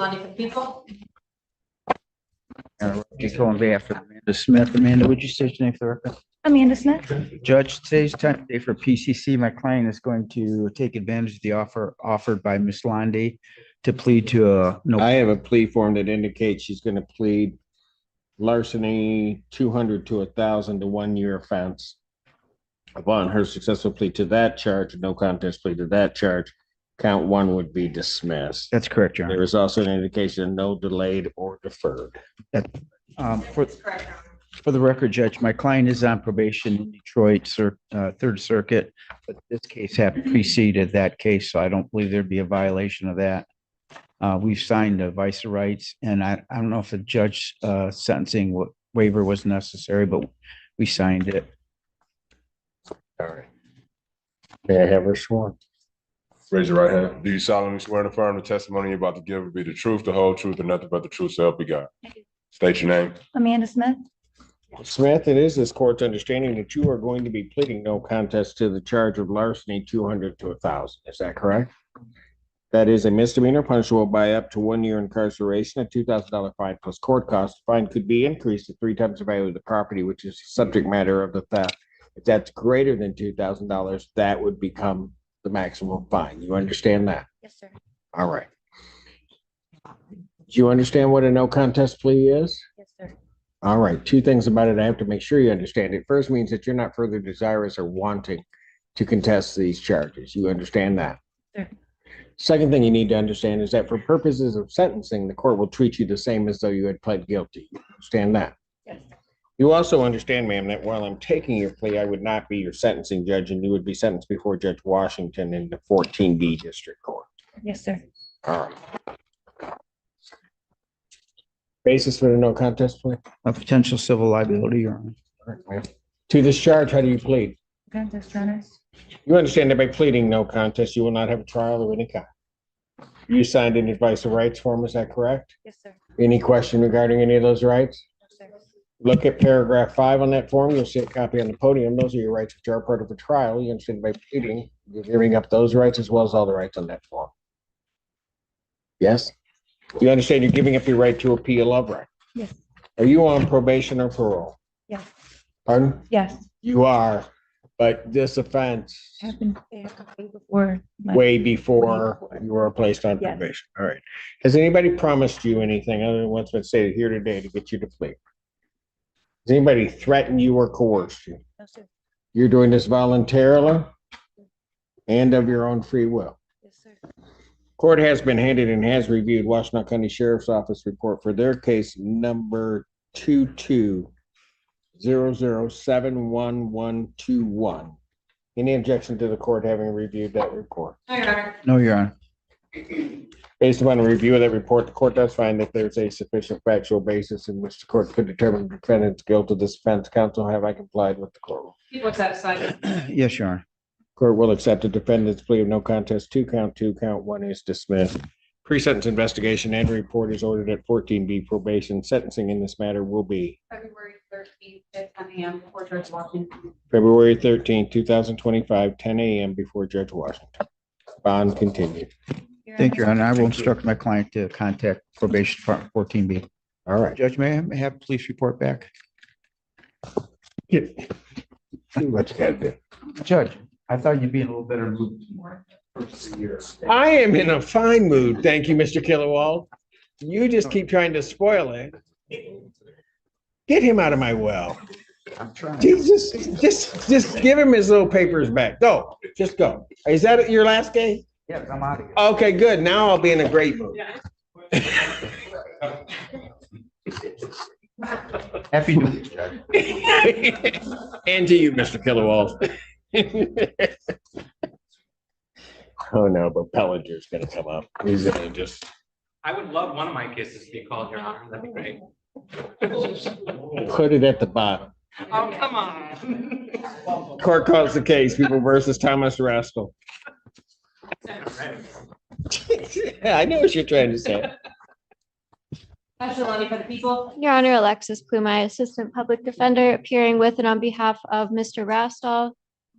Lonnie for the people. Just on behalf of Amanda Smith. Amanda, would you state your name for the record? Amanda Smith. Judge, today's time day for PCC. My client is going to take advantage of the offer offered by Ms. Londe to plead to a no. I have a plea form that indicates she's going to plead larceny 200 to 1,000 to 1 year offense. Upon her successful plea to that charge, no contest plea to that charge, count one would be dismissed. That's correct, Your Honor. There is also an indication of no delayed or deferred. For the record, Judge, my client is on probation in Detroit, Third Circuit, but this case had preceded that case, so I don't believe there'd be a violation of that. We've signed a vice rights, and I don't know if the judge sentencing waiver was necessary, but we signed it. All right. May I have her sworn? Raise your right hand. Do you solemnly swear and affirm the testimony you're about to give will be the truth, the whole truth, and nothing but the truth, so help you God? State your name. Amanda Smith. Smith, it is this court's understanding that you are going to be pleading no contest to the charge of larceny 200 to 1,000. Is that correct? That is a misdemeanor punishable by up to 1 year incarceration, a $2,000 fine plus court costs. Fine could be increased to 3 times the value of the property, which is the subject matter of the theft. If that's greater than $2,000, that would become the maximum fine. You understand that? Yes, sir. All right. Do you understand what a no contest plea is? Yes, sir. All right. 2 things about it. I have to make sure you understand it. First means that you're not further desirous or wanting to contest these charges. You understand that? Sure. Second thing you need to understand is that for purposes of sentencing, the court will treat you the same as though you had pled guilty. You understand that? Yes. You also understand, ma'am, that while I'm taking your plea, I would not be your sentencing judge, and you would be sentenced before Judge Washington in the 14B District Court. Yes, sir. All right. Basis for the no contest plea? A potential civil liability, Your Honor. All right, ma'am. To this charge, how do you plead? Contest, Your Honor. You understand that by pleading no contest, you will not have a trial of any kind. You signed an advice of rights form, is that correct? Yes, sir. Any question regarding any of those rights? No, sir. Look at paragraph 5 on that form. You'll see a copy on the podium. Those are your rights which are part of the trial. You understand by pleading, you're giving up those rights as well as all the rights on that form. Yes? You understand you're giving up your right to appeal of right? Yes. Are you on probation or parole? Yes. Pardon? Yes. You are, but this offense Happened way before. way before you were placed on Yes. probation. All right. Has anybody promised you anything other than what's been stated here today to get you to plead? Has anybody threatened you or coerced you? No, sir. You're doing this voluntarily and of your own free will. Yes, sir. Court has been handed and has reviewed Washtenaw County Sheriff's Office report for their case number 22007121. Any objection to the court having reviewed that report? No, Your Honor. Based upon a review of that report, the court does find that there's a sufficient factual basis in which the court could determine the defendant's guilt of this offense. Counsel, have I complied with the court? People are satisfied. Yes, Your Honor. Court will accept the defendant's plea of no contest to count 2. Count 1 is dismissed. Pre-sentence investigation and report is ordered at 14B probation. Sentencing in this matter will be February 13th at 10 a.m. before Judge Washington. February 13th, 2025, 10 a.m. before Judge Washington. Bond continued. Thank you, Your Honor. I will instruct my client to contact probation department 14B. All right. Judge, may I have police report back? See what you gotta do. Judge, I thought you'd be in a little better mood. I am in a fine mood. Thank you, Mr. Killawall. You just keep trying to spoil it. Get him out of my well. I'm trying. Just give him his little papers back. Go, just go. Is that your last day? Yes, I'm out of here. Okay, good. Now I'll be in a great mood. Happy New Year, Judge. And to you, Mr. Killawall. Oh no, but Pellinger's gonna come up. He's gonna just I would love one of my cases to be called, Your Honor. That'd be great. put it at the bottom. Oh, come on. Court calls the case, People versus Thomas Rascal. Yeah, I know what you're trying to say. Pastor Lonnie for the people. Your Honor, Alexis Plumai, Assistant Public Defender, appearing with and on behalf of Mr. Rastall,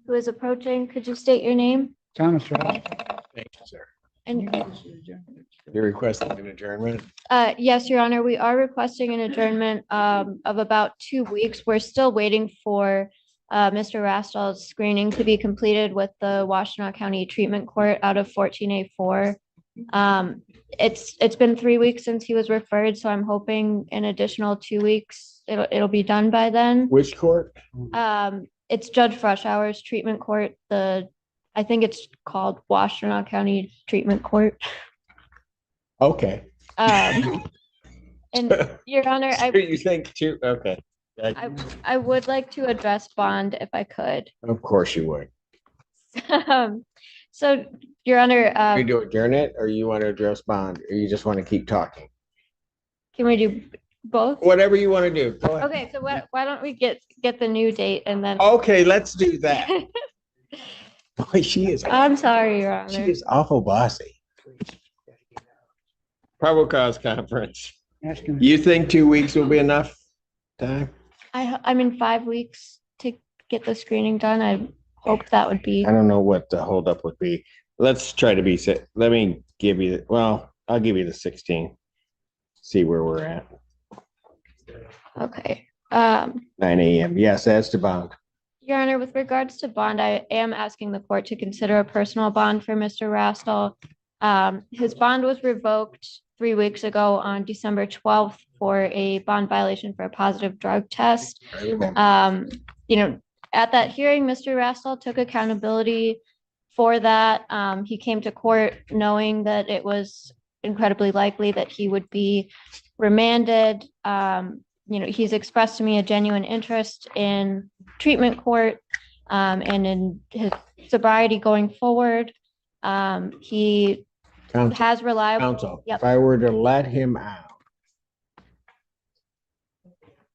who is approaching. Could you state your name? Thomas, right? Thank you, sir. And You're requesting an adjournment? yes, Your Honor, we are requesting an adjournment of about 2 weeks. We're still waiting for Mr. Rastall's screening to be completed with the Washtenaw County Treatment Court out of 14A4. It's been 3 weeks since he was referred, so I'm hoping an additional 2 weeks, it'll be done by then. Which court? It's Judge Freshour's treatment court. I think it's called Washtenaw County Treatment Court. Okay. And Your Honor, You think too? Okay. I would like to address bond if I could. Of course you would. So, Your Honor, We do adjourn it, or you want to address bond, or you just want to keep talking? can we do both? Whatever you want to do. Go ahead. Okay, so why don't we get the new date and then, Okay, let's do that. Boy, she is I'm sorry, Your Honor. awful bossy. Probable cause conference. Ask him. You think 2 weeks will be enough time? I'm in 5 weeks to get the screening done. I hope that would be, I don't know what the holdup would be. Let's try to be let me give you, I'll give you the 16. See where we're at. okay. 9 a.m. Yes, that's the bond. Your Honor, with regards to bond, I am asking the court to consider a personal bond for Mr. Rastall. His bond was revoked 3 weeks ago on December 12th for a bond violation for a positive drug test. I remember. At that hearing, Mr. Rastall took accountability for that. He came to court knowing that it was incredibly likely that he would be remanded. He's expressed to me a genuine interest in treatment court and in his sobriety going forward. He has reliable. Counsel, Yep. if I were to let him out,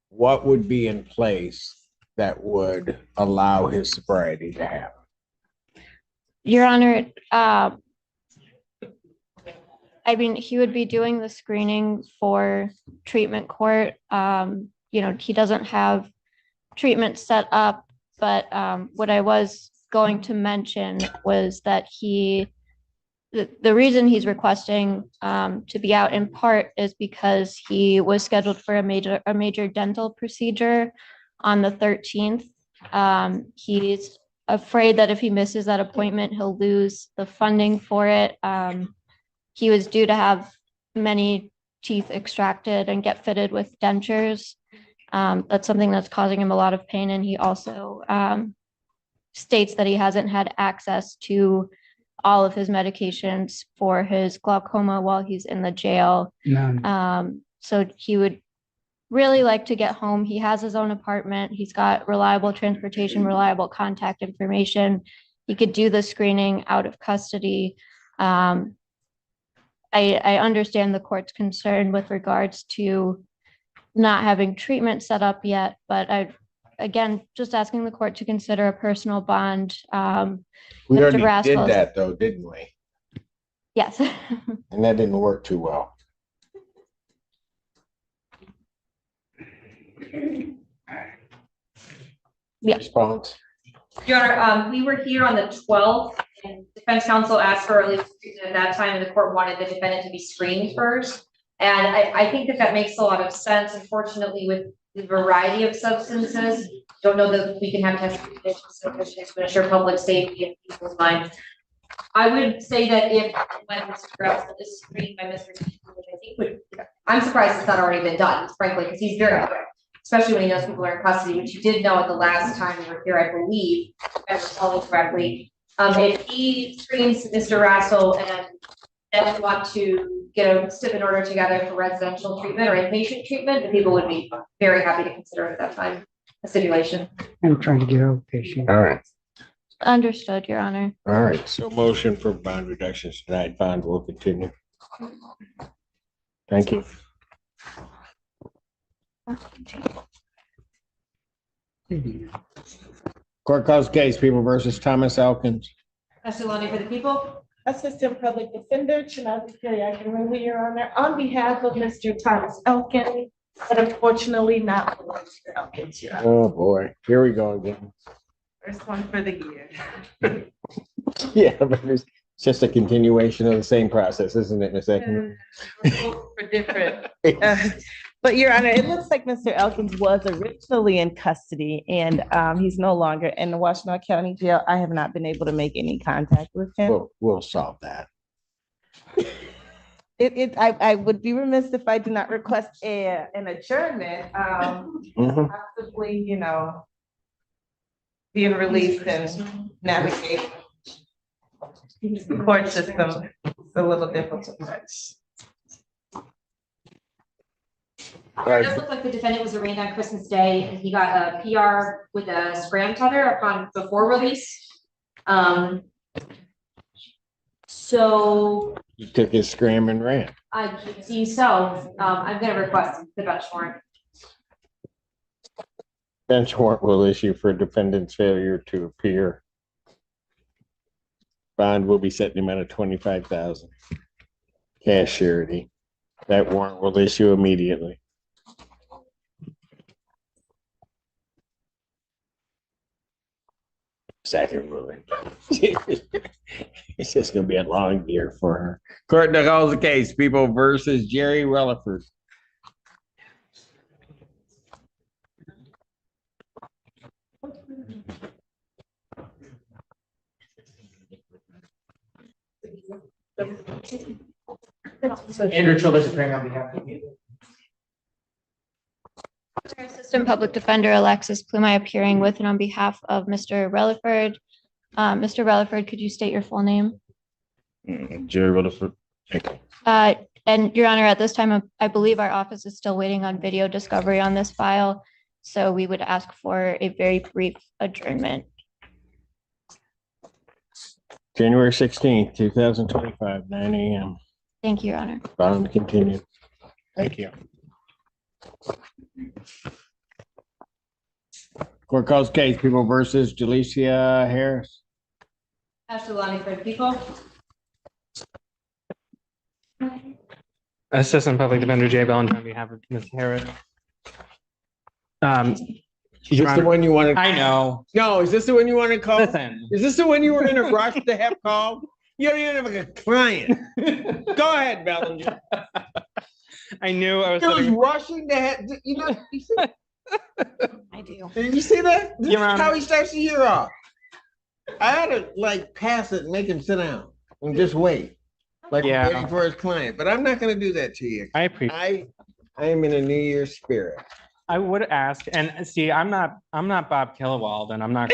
what would be in place that would allow his sobriety to happen? Your Honor, he would be doing the screening for treatment court. He doesn't have treatment set up, but what I was going to mention was that the reason he's requesting to be out in part is because he was scheduled for a major dental procedure on the 13th. He's afraid that if he misses that appointment, he'll lose the funding for it. He was due to have many teeth extracted and get fitted with dentures. That's something that's causing him a lot of pain. And he also states that he hasn't had access to all of his medications for his glaucoma while he's in the jail. None. So he would really like to get home. He has his own apartment. He's got reliable transportation, reliable contact information. He could do the screening out of custody. I understand the court's concern with regards to not having treatment set up yet, but again, just asking the court to consider a personal bond. We Mr. already did Rastall's- that though, didn't we? Yes. And that didn't work too well. Yeah. Response? Your Honor, we were here on the 12th and defense counsel asked for early screening at that time and the court wanted the defendant to be screened first. And I think that makes a lot of sense. Unfortunately, with the variety of substances, don't know that we can have testing conditions sufficient to ensure public safety in people's minds. I would say that when Mr. Grouse is screened by Mr. Keaton, which I think I'm surprised it's not already been done, frankly, because he's very quick, especially when he knows people are in custody, which you did know at the last time you were here, I believe, if I recall correctly. If he screens Mr. Rastall and then want to get a stipend order together for residential treatment or inpatient treatment, the people would be very happy to consider it at that time, a stipulation. I'm trying to get outpatient. All right. Understood, Your Honor. All right. So motion for bond reductions tonight. Bond will continue. Thank you. Court calls case People versus Thomas Elkins. Mr. Lundy for the people. Assistant Public Defender, Chinazi Kiriakin, Your Honor, on behalf of Mr. Thomas Elkin, but unfortunately not for Mr. Elkins, Your Honor. Oh, boy. Here we go again. First one for the year. Yeah, but It's just a continuation of the same process, isn't it, Ms. Ekman? For different. But Your Honor, it looks like Mr. Elkins was originally in custody and he's no longer in the Washington County Jail. I have not been able to make any contact with him. We'll solve that. I would be remiss if I do not request an adjournment, possibly, being released and navigate the court system. It's a little difficult. It does look like the defendant was arraigned on Christmas Day and he got a PR with a scram tether before release. So He took his scram and ran. I see, so I'm gonna request the bench warrant. Bench warrant will issue for defendant's failure to appear. Bond will be set in the amount of 25,000. Cash surety. That warrant will issue immediately. Second ruling. It's just gonna be a long year for her. Court calls the case, People versus Jerry Relaford. Andrew Childers appearing on behalf of you. Assistant Public Defender Alexis Plumai appearing with and on behalf of Mr. Relaford. Mr. Relaford, could you state your full name? Jerry Relaford. And Your Honor, at this time, I believe our office is still waiting on video discovery on this file. So we would ask for a very brief adjournment. January 16th, 2025, 9 a.m. Thank you, Your Honor. Bond continued. Thank you. Court calls case, People versus Jalicia Harris. Ashley Lonnie for the people. Assistant Public Defender Jay Bellinger on behalf of Ms. Harris. Is this the one you want to? I know. No, is this the one you want to call? Listen. Is this the one you were in a rush to have called? You don't even have a client. Go ahead, Bellinger. I knew I was. He was rushing to have, you see, I do. did you see that? This Your is Honor. how he starts the year off. I had to pass it and make him sit down and just wait. Yeah. Waiting for his client, but I'm not gonna do that to you. I appreciate. I am in a New Year's spirit. I would ask, and see, I'm not Bob Killawald, and I'm not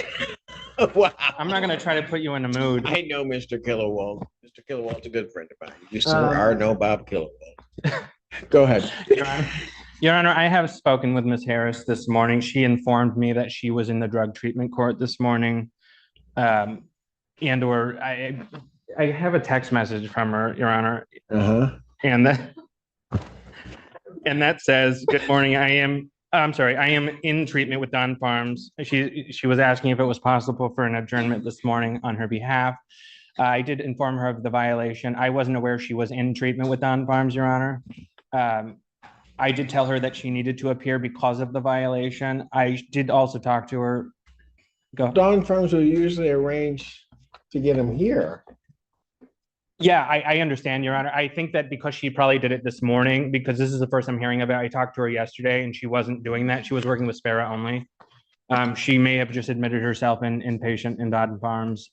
Wow. going to try to put you in a mood. I know Mr. Killawald. Mr. Killawald's a good friend of mine. You sir are no Bob Killawald. Go ahead. Your Honor, I have spoken with Ms. Harris this morning. She informed me that she was in the drug treatment court this morning. I have a text message from her, Your Honor. And that says, "Good morning. I am in treatment with Don Farms." She was asking if it was possible for an adjournment this morning on her behalf. I did inform her of the violation. I wasn't aware she was in treatment with Don Farms, Your Honor. I did tell her that she needed to appear because of the violation. I did also talk to her. Go. Don Farms will usually arrange to get him here. Yeah, I understand, Your Honor. I think that because she probably did it this morning, because this is the first I'm hearing about. I talked to her yesterday and she wasn't doing that. She was working with Sparrow only. She may have just admitted herself inpatient in Don Farms.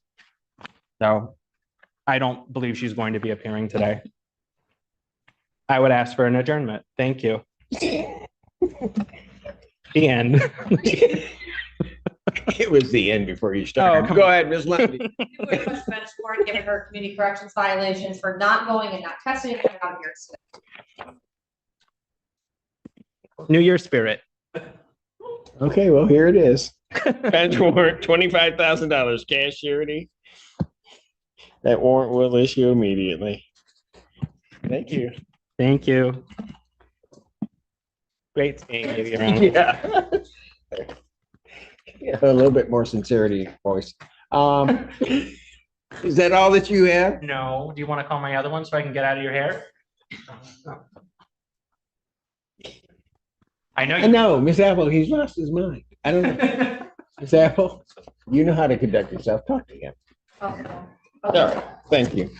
So I don't believe she's going to be appearing today. I would ask for an adjournment. Thank you. The end. It was the end before you started. Oh, go ahead, Ms. Lundy. We would request bench warrant given her community corrections violations for not going and not testing and out here. New Year spirit. Okay, well, here it is. Bench warrant, $25,000 cash surety. That warrant will issue immediately. Thank you. Thank you. Great seeing you, Your Honor. Yeah. Yeah, a little bit more sincerity in your voice. Is that all that you have? No, do you want to call my other one so I can get out of your hair? I know. I know, Miss Apple, he's lost his mind. I don't know. Miss Apple, you know how to conduct yourself. Talk to him. Okay. All right, thank you.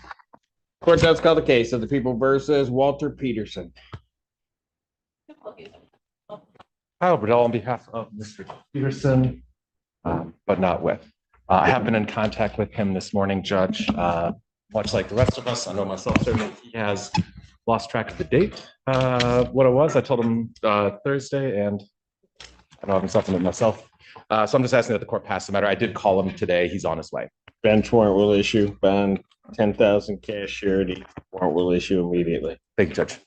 Court does call the case of the people versus Walter Peterson. Albert, on behalf of Mr. Peterson, but not with. I have been in contact with him this morning, Judge. Much like the rest of us, I know myself, certainly he has lost track of the date. What it was, I told him Thursday, and I don't have something with myself. So I'm just asking that the court pass the matter. I did call him today. He's on his way. Bench warrant will issue, bond 10,000 cash surety, warrant will issue immediately. Thank you, Judge.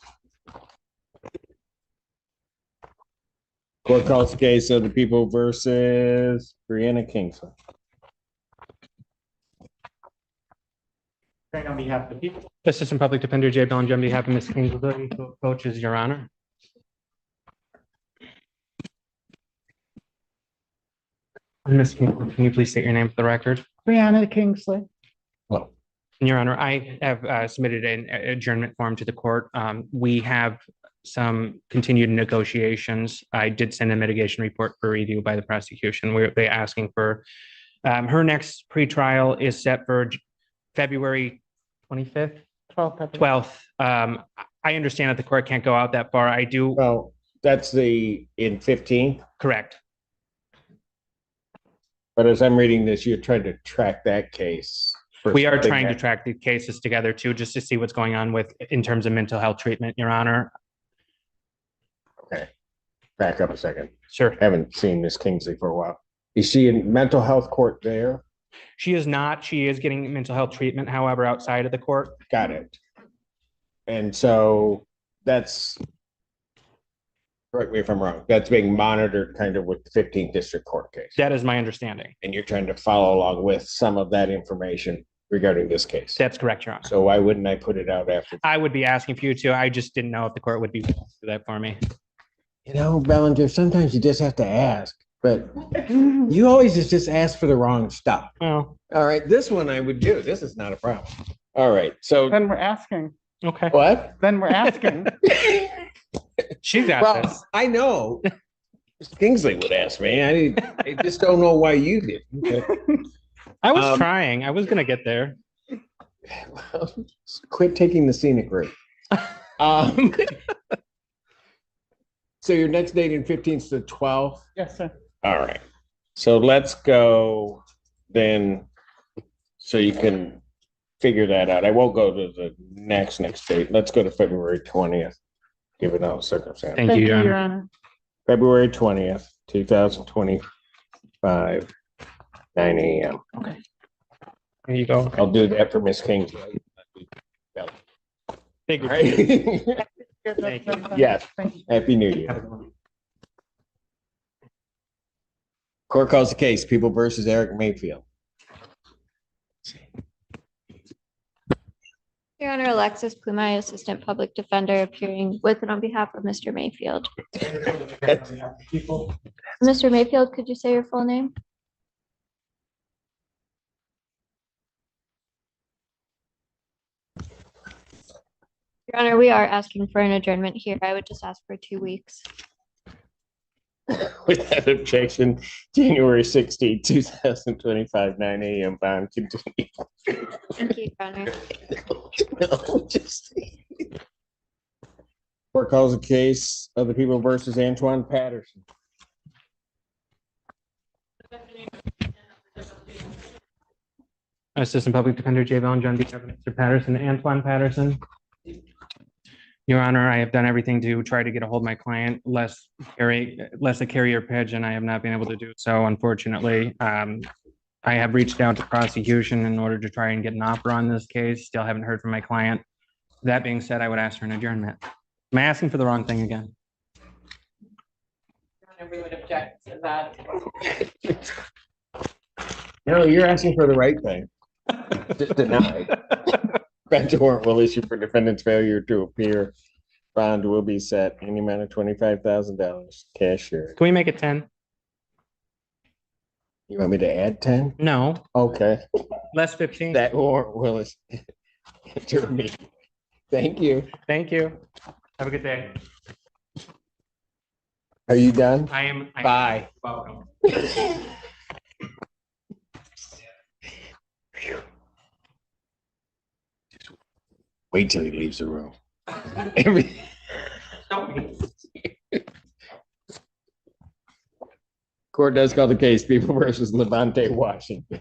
Court calls the case of the people versus Brianna Kingsley. On behalf of the people. Assistant Public Defender Jay Bellinger, on behalf of Ms. Kingsley, coaches, Your Honor. Ms. Kingsley, can you please state your name for the record? Brianna Kingsley. Hello. Your Honor, I have submitted an adjournment form to the court. We have some continued negotiations. I did send a mitigation report for review by the prosecution. They're asking for her next pretrial is set for February 25th, 12th. I understand that the court can't go out that far. I do. Well, that's in 15. Correct. But as I'm reading this, you're trying to track that case. We are trying to track the cases together too, just to see what's going on in terms of mental health treatment, Your Honor. Okay. Back up a second. Sure. Haven't seen Miss Kingsley for a while. Is she in mental health court there? She is not. She is getting mental health treatment, however, outside of the court. Got it. And so that's, correct me if I'm wrong, that's being monitored kind of with the 15th District Court case. That is my understanding. And you're trying to follow along with some of that information regarding this case. That's correct, Your Honor. So why wouldn't I put it out after? I would be asking for you to. I just didn't know if the court would be willing to do that for me. You know, Bellinger, sometimes you just have to ask, but you always just ask for the wrong stuff. Oh, All right, this one I would do. This is not a problem. All right, so Then we're asking. okay. what? Then we're asking. She got Well, this. I know. Mr. Kingsley would ask me. I just don't know why you did. Okay. I was trying. I was going to get there. Well, quit taking the scenic route. So your next date in 15th is the 12th? Yes, sir. All right. So let's go then, so you can figure that out. I won't go to the next date. Let's go to February 20th, given those circumstances. Thank you, Your Honor. February 20th, 2025, 9 a.m. Okay. There you go. I'll do that for Miss Kingsley. Thank you. All right. Thank you. Yes. Happy New Year. Court calls the case, People versus Eric Mayfield. Your Honor, Alexis Plumai, Assistant Public Defender, appearing with and on behalf of Mr. Mayfield. Mr. Mayfield, could you say your full name? Your Honor, we are asking for an adjournment here. I would just ask for 2 weeks. Without objection, January 16, 2025, 9 a.m. bond continue. Thank you, Your Honor. No, just. Court calls the case of the People versus Antoine Patterson. Assistant Public Defender Jay Bellinger, on behalf of Mr. Patterson, Antoine Patterson. Your Honor, I have done everything to try to get a hold of my client, less a carrier pigeon. I have not been able to do so, unfortunately. I have reached out to prosecution in order to try and get an offer on this case. Still haven't heard from my client. That being said, I would ask for an adjournment. Am I asking for the wrong thing again? We would object to that. No, you're asking for the right thing. Just deny. Bench warrant will issue for defendant's failure to appear. Bond will be set in the amount of $25,000 cash here. Can we make it 10? You want me to add 10? No, Okay, less 15. that warrant will enter me. Thank you. Thank you. Have a good day. Are you done? I am. Bye. Welcome. Wait till he leaves the room. Court does call the case People versus Levante, Washington.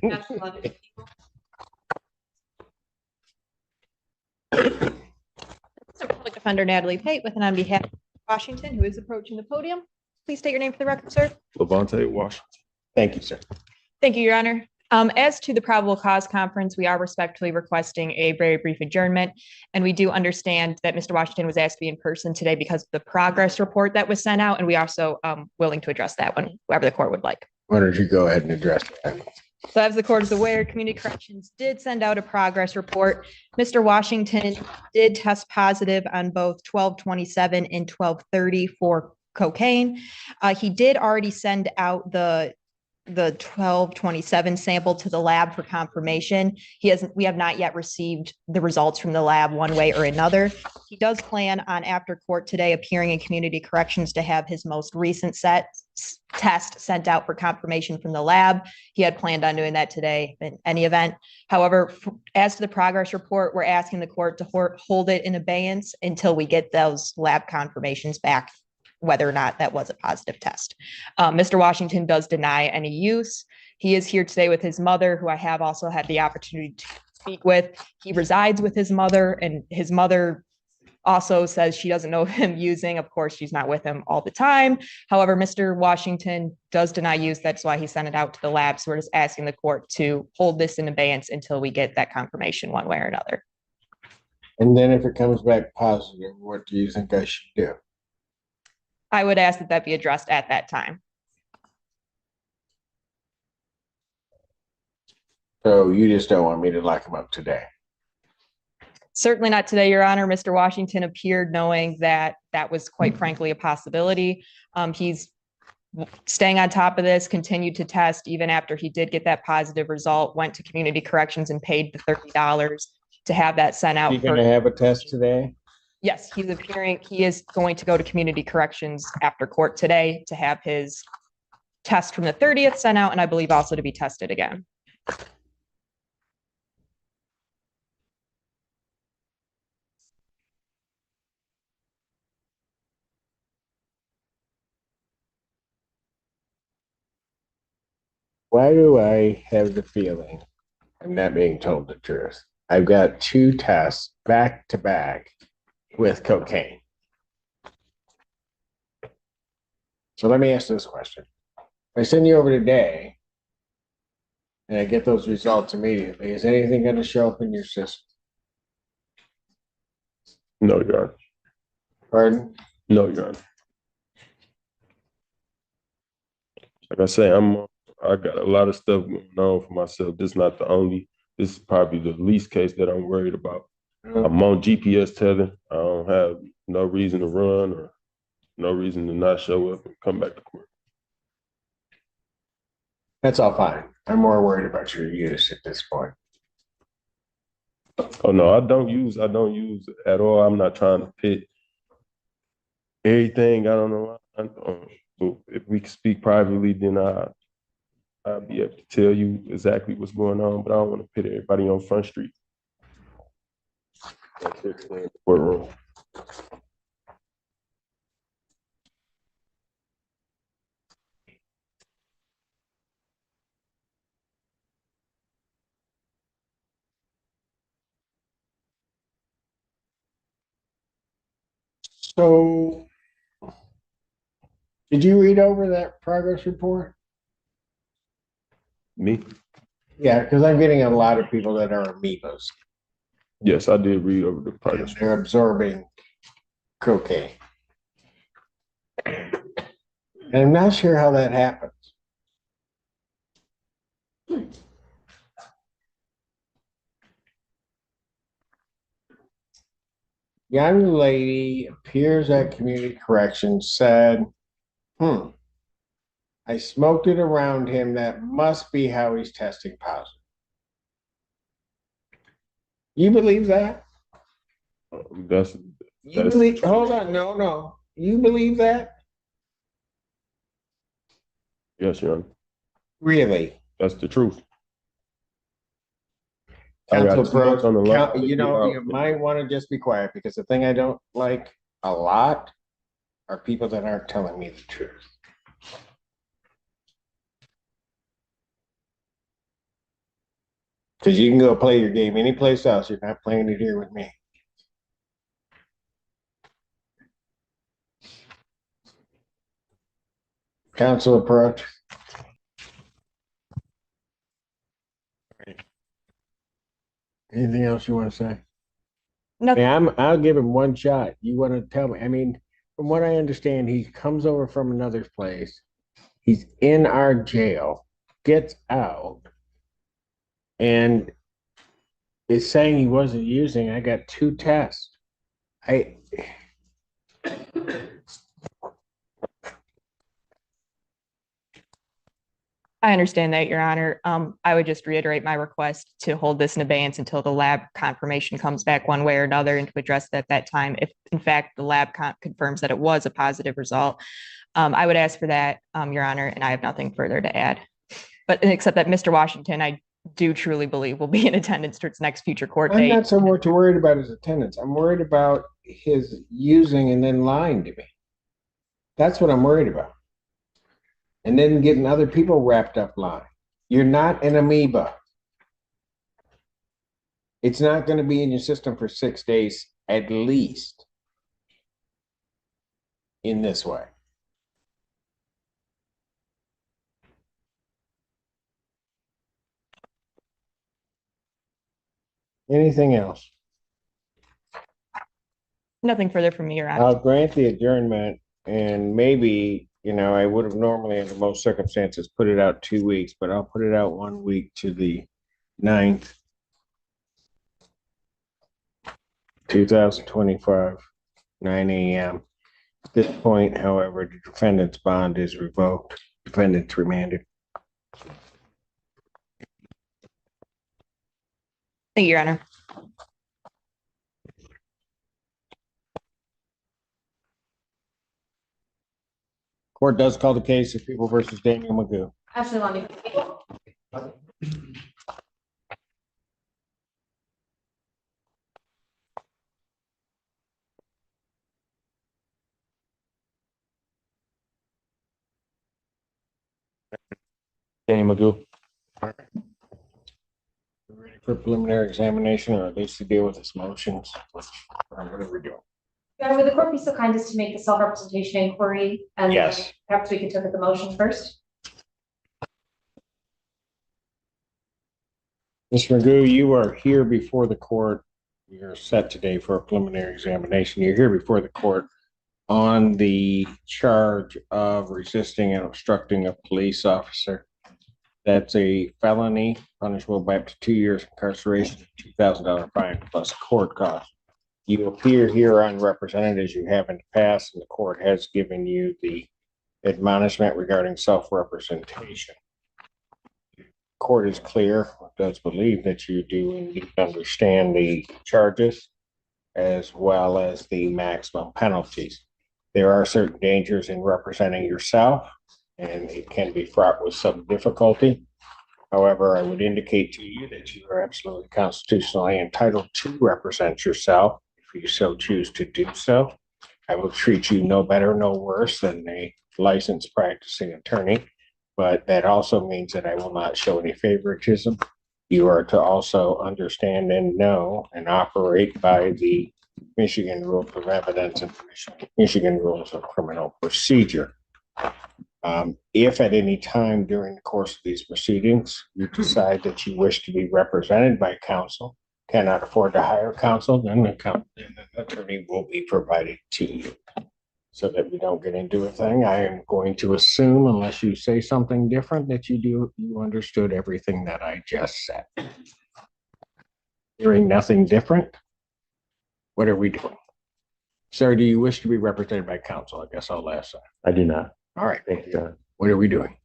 So Public Defender Natalie Pate with and on behalf of Washington, who is approaching the podium. Please state your name for the record, sir. Levante, Washington. Thank you, sir. Thank you, Your Honor. As to the probable cause conference, we are respectfully requesting a very brief adjournment. And we do understand that Mr. Washington was asked to be in person today because of the progress report that was sent out. And we also willing to address that one, whoever the court would like. Why don't you go ahead and address that? So as the court is aware, Community Corrections did send out a progress report. Mr. Washington did test positive on both 12/27 and 12/30 for cocaine. He did already send out the 12/27 sample to the lab for confirmation. We have not yet received the results from the lab one way or another. He does plan on, after court today, appearing in Community Corrections to have his most recent test sent out for confirmation from the lab. He had planned on doing that today in any event. However, as to the progress report, we're asking the court to hold it in abeyance until we get those lab confirmations back, whether or not that was a positive test. Mr. Washington does deny any use. He is here today with his mother, who I have also had the opportunity to speak with. He resides with his mother, and his mother also says she doesn't know him using. Of course, she's not with him all the time. However, Mr. Washington does deny use. That's why he sent it out to the lab. So we're just asking the court to hold this in abeyance until we get that confirmation one way or another. And then if it comes back positive, what do you think I should do? I would ask that that be addressed at that time. So you just don't want me to lock him up today? Certainly not today, Your Honor. Mr. Washington appeared knowing that that was quite frankly a possibility. He's staying on top of this, continued to test even after he did get that positive result, went to Community Corrections and paid the $30 to have that sent out. You going to have a test today? Yes, he's appearing. He is going to go to Community Corrections after court today to have his test from the 30th sent out, and I believe also to be tested again. Why do I have the feeling I'm not being told the truth? I've got 2 tests back to back with cocaine. So let me ask this question. If I send you over today and I get those results immediately, is anything going to show up in your system? No, Your Honor. Pardon? No, Your Honor. Like I say, I got a lot of stuff going on for myself. This is not the only. This is probably the least case that I'm worried about. I'm on GPS tether. I don't have no reason to run or no reason to not show up and come back to court. That's all fine. I'm more worried about your use at this point. Oh no, I don't use at all. I'm not trying to pit everything. I don't know. If we can speak privately, then I'll be able to tell you exactly what's going on, but I don't want to pit everybody on Front Street. That's it, in the courtroom. So, did you read over that progress report? Me? Yeah, because I'm getting a lot of people that are amoebas. Yes, I did read over the progress. They're absorbing cocaine. And I'm not sure how that happens. Young lady appears at Community Corrections, said, I smoked it around him. That must be how he's testing positive. You believe that? That's You believe, hold on, no. You believe that? yes, Your Honor. Really? That's the truth. I got Council 2 months on the Pro, line. you know, you might want to just be quiet because the thing I don't like a lot are people that aren't telling me the truth. Because you can go play your game anyplace else. You're not playing it here with me. Council approach. Anything else you want to say? Nothing. Yeah, I'll give him one shot. You want to tell me? I mean, from what I understand, he comes over from another place. He's in our jail, gets out, and is saying he wasn't using. I got 2 tests. I understand that, Your Honor. I would just reiterate my request to hold this in abeyance until the lab confirmation comes back one way or another and to address it at that time. If in fact the lab confirms that it was a positive result, I would ask for that, Your Honor, and I have nothing further to add. But except that Mr. Washington, I do truly believe will be in attendance to its next future court I'm date. not so much worried about his attendance. I'm worried about his using and then lying to me. That's what I'm worried about. And then getting other people wrapped up lying. You're not an amoeba. It's not going to be in your system for 6 days, at least, in this way. Anything else? Nothing further from me, Your Honor. I'll grant the adjournment and maybe, I would have normally under most circumstances put it out 2 weeks, but I'll put it out 1 week to the 9th, 2025, 9 a.m. At this point, however, the defendant's bond is revoked. Defendant's remanded. Thank you, Your Honor. Court does call the case of People versus Daniel Magoo. Actually, let me. Danny Magoo. Ready for preliminary examination, or at least to deal with his motions? What are we doing? Yeah, would the court be so kind as to make the self-representation inquiry? And Yes. perhaps we could look at the motion first. Mr. Magoo, you are here before the court. You're set today for a preliminary examination. You're here before the court on the charge of resisting and obstructing a police officer. That's a felony punishable by up to 2 years incarceration, $2,000 fine plus court costs. You appear here unrepresented as you have in the past, and the court has given you the admonishment regarding self-representation. Court is clear, does believe that you do indeed understand the charges as well as the maximum penalties. There are certain dangers in representing yourself, and it can be fraught with some difficulty. However, I would indicate to you that you are absolutely constitutionally entitled to represent yourself if you so choose to do so. I will treat you no better, no worse than a licensed practicing attorney, but that also means that I will not show any favoritism. You are to also understand and know and operate by the Michigan Rules of Evidence and Michigan Rules of Criminal Procedure. If at any time during the course of these proceedings, you decide that you wish to be represented by counsel, cannot afford to hire counsel, then the attorney will be provided to you. So that we don't get into a thing, I am going to assume, unless you say something different, that you understood everything that I just said. Hearing nothing different, what are we doing? Sir, do you wish to be represented by counsel? I guess I'll ask that. I do not. All right, Thank you. what are we doing?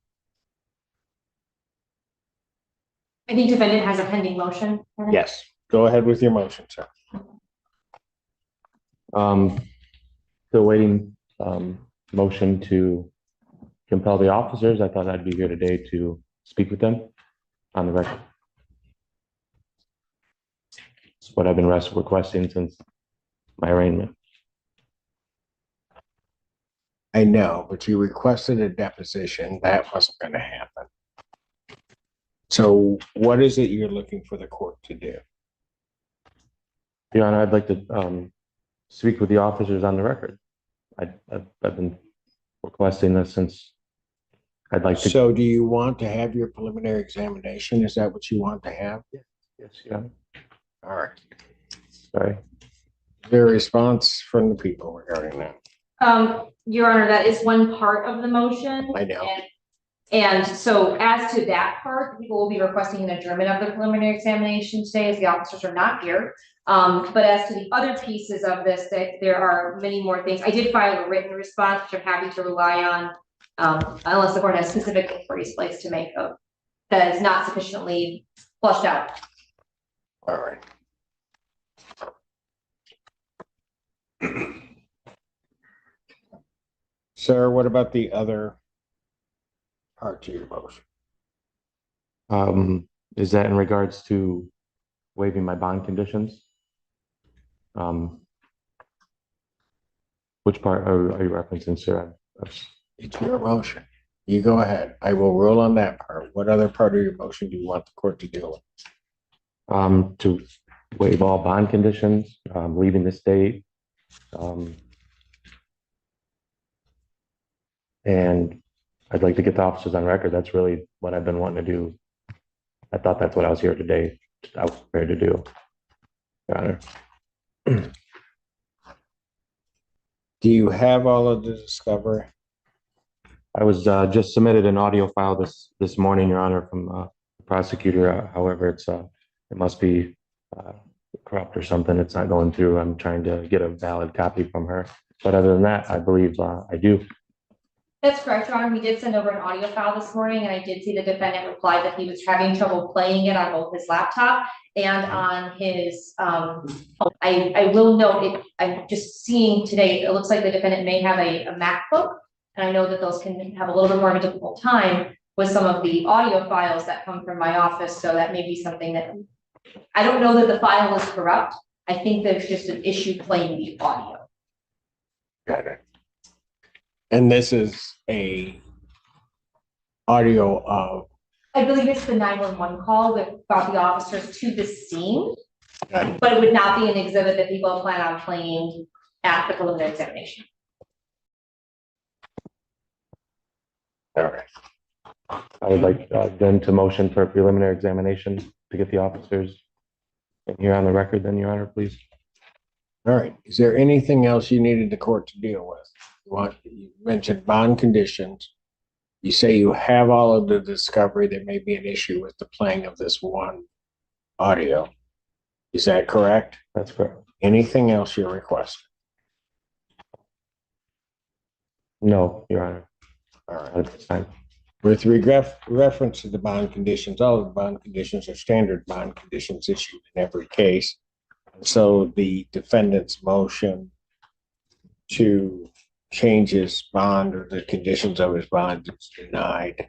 I think defendant has a pending motion. Yes, go ahead with your motion, sir. Still waiting, motion to compel the officers. I thought I'd be here today to speak with them on the record. It's what I've been requesting since my arraignment. I know, but you requested a deposition. That wasn't going to happen. So what is it you're looking for the court to do? Your Honor, I'd like to speak with the officers on the record. I've been requesting this since I'd like to. So do you want to have your preliminary examination? Is that what you want to have? Yes, Your Honor. All right. Sorry. The response from the people regarding that. Your Honor, that is one part of the motion. I know. And so as to that part, people will be requesting an adjournment of the preliminary examination today as the officers are not here. But as to the other pieces of this, that there are many more things. I did file a written response, which I'm happy to rely on, unless the court has specific inquiries placed to make of that is not sufficiently flushed out. All right. Sir, what about the other part to your motion? Is that in regards to waiving my bond conditions? Which part are you referencing, sir? It's your motion. You go ahead. I will rule on that part. What other part of your motion do you want the court to deal with? To waive all bond conditions, leaving the state. And I'd like to get the officers on record. That's really what I've been wanting to do. I thought that's what I was here today. I was prepared to do, Your Honor. Do you have all of the discovery? I was just submitted an audio file this morning, Your Honor, from the prosecutor. However, it must be corrupt or something. It's not going through. I'm trying to get a valid copy from her. But other than that, I believe I do. That's correct, Your Honor. We did send over an audio file this morning, and I did see the defendant reply that he was having trouble playing it on both his laptop and on his, I will note it, I'm just seeing today, it looks like the defendant may have a MacBook, and I know that those can have a little bit more of a difficult time with some of the audio files that come from my office, so that may be something that, I don't know that the file is corrupt. I think there's just an issue playing the audio. Got it. And this is a audio of. I believe it's the 911 call that brought the officers to the scene, Got it. but it would not be an exhibit that people plan on playing at the preliminary examination. All right. I would like then to motion for a preliminary examination to get the officers here on the record then, Your Honor, please. All right. Is there anything else you needed the court to deal with? You mentioned bond conditions. You say you have all of the discovery. There may be an issue with the playing of this one audio. Is that correct? That's correct. Anything else you're requesting? No, Your Honor. All right. At this time. With reference to the bond conditions, all of the bond conditions are standard bond conditions issued in every case. So the defendant's motion to change his bond or the conditions of his bond is denied.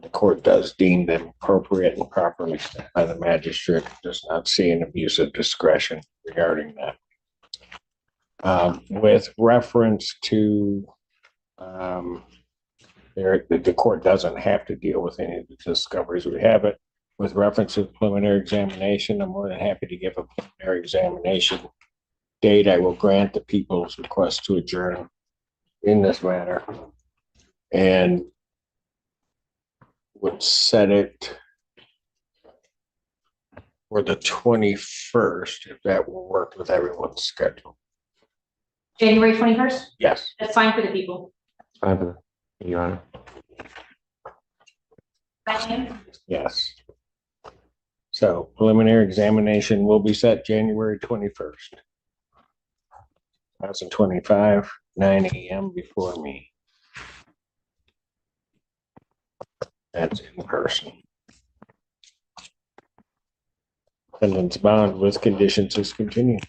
The court does deem them appropriate and properly set by the magistrate. Does not see an abuse of discretion regarding that. With reference to the court doesn't have to deal with any of the discoveries. We have it with reference to preliminary examination. I'm more than happy to give a preliminary examination date. I will grant the people's request to adjourn in this matter and would set it for the 21st, if that will work with everyone's schedule. January 21st? Yes. That's fine for the people. It's fine for Your Honor. Yes. So preliminary examination will be set January 21st. 2025, 9 a.m. before me. That's in person. Defendant's bond with conditions is continued.